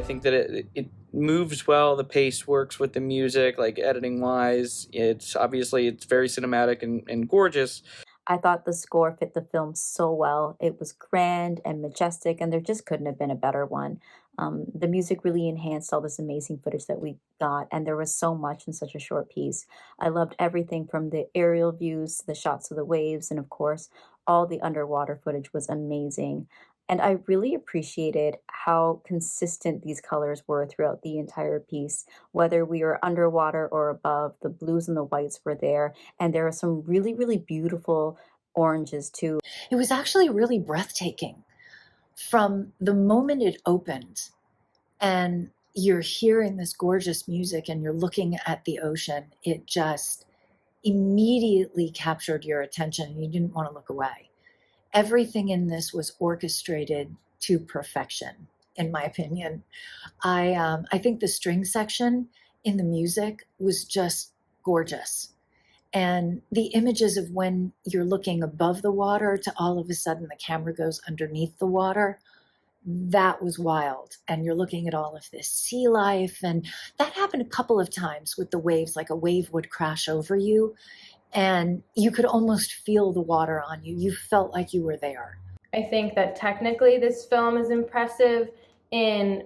think that it moves well. The pace works with the music, like editing wise. It's very cinematic and gorgeous. I thought the score fit the film so well. It was grand and majestic, and there just couldn't have been a better one. The music really enhanced all this amazing footage that we got, and there was so much in such a short piece. I loved everything from the aerial views to the shots of the waves, and of course, all the underwater footage was amazing. And I really appreciated how consistent these colors were throughout the entire piece. Whether we were underwater or above, the blues and the whites were there, and there are some really, really beautiful oranges too. It was actually really breathtaking from the moment it opened and you're hearing this gorgeous music and you're looking at the ocean. It just immediately captured your attention and you didn't want to look away. Everything in this was orchestrated to perfection, in my opinion. I think the string section in the music was just gorgeous. And the images of when you're looking above the water to all of a sudden the camera goes underneath the water, that was wild. And you're looking at all of this sea life. And that happened a couple of times with the waves, like a wave would crash over you and you could almost feel the water on you. You felt like you were there. I think that technically this film is impressive in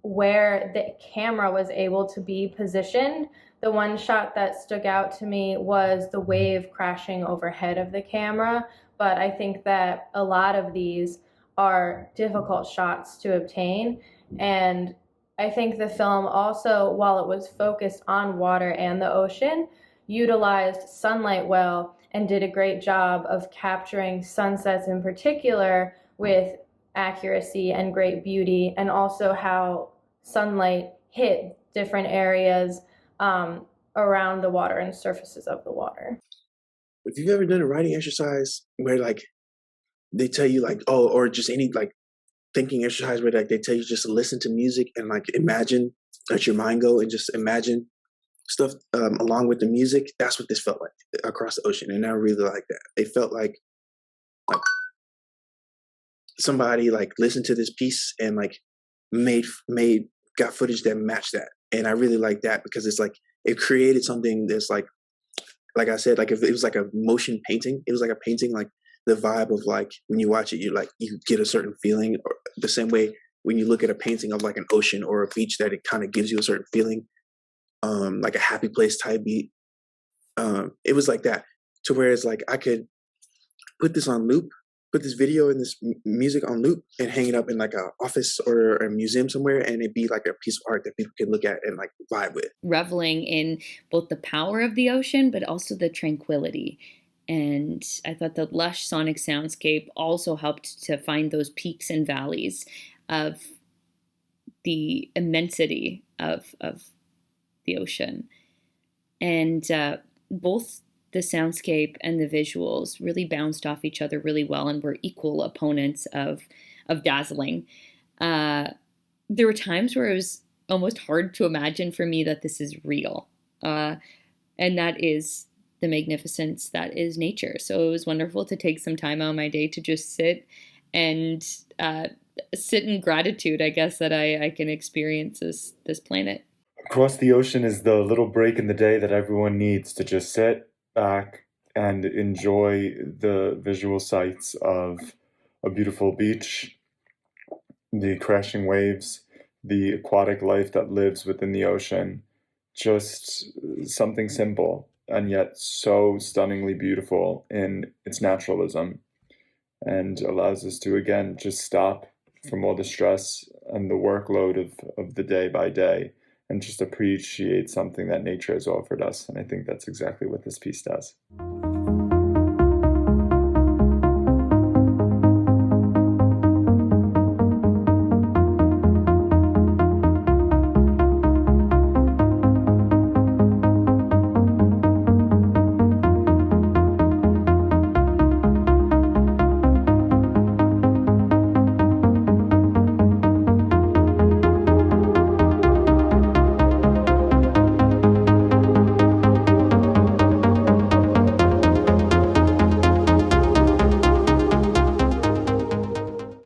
where the camera was able to be positioned. The one shot that stuck out to me was the wave crashing overhead of the camera, but I think that a lot of these are difficult shots to obtain. And I think the film also, while it was focused on water and the ocean, utilized sunlight well and did a great job of capturing sunsets in particular with accuracy and great beauty, and also how sunlight hit different areas around the water and surfaces of the water. If you've ever done a writing exercise where like they tell you like, oh, or just any like thinking exercise where like they tell you just to listen to music and like imagine, let your mind go and just imagine stuff along with the music, that's what this felt like across the ocean. And I really like that. It felt like somebody like listened to this piece and like got footage that matched that. And I really like that because it's like it created something that's like I said, like if it was like a motion painting, it was like a painting, like the vibe of like when you watch it, you get a certain feeling, or the same way when you look at a painting of like an ocean or a beach, that it kind of gives you a certain feeling, like a happy place type beat. It was like that, to where it's like I could put this on loop, put this video and this music on loop and hang it up in like a office or a museum somewhere, and it'd be like a piece of art that people can look at and like vibe with. Reveling in both the power of the ocean, but also the tranquility. And I thought the lush sonic soundscape also helped to find those peaks and valleys of the immensity of the ocean. And both the soundscape and the visuals really bounced off each other really well and were equal opponents of dazzling. There were times where it was almost hard to imagine for me that this is real. And that is the magnificence that is nature. So it was wonderful to take some time out of my day to just sit and sit in gratitude, I guess, that I can experience this planet. Across the ocean is the little break in the day that everyone needs to just sit back and enjoy the visual sights of a beautiful beach, the crashing waves, the aquatic life that lives within the ocean. Just something simple and yet so stunningly beautiful in its naturalism, and allows us to, again, just stop from all the stress and the workload of the day by day and just appreciate something that nature has offered us. And I think that's exactly what this piece does.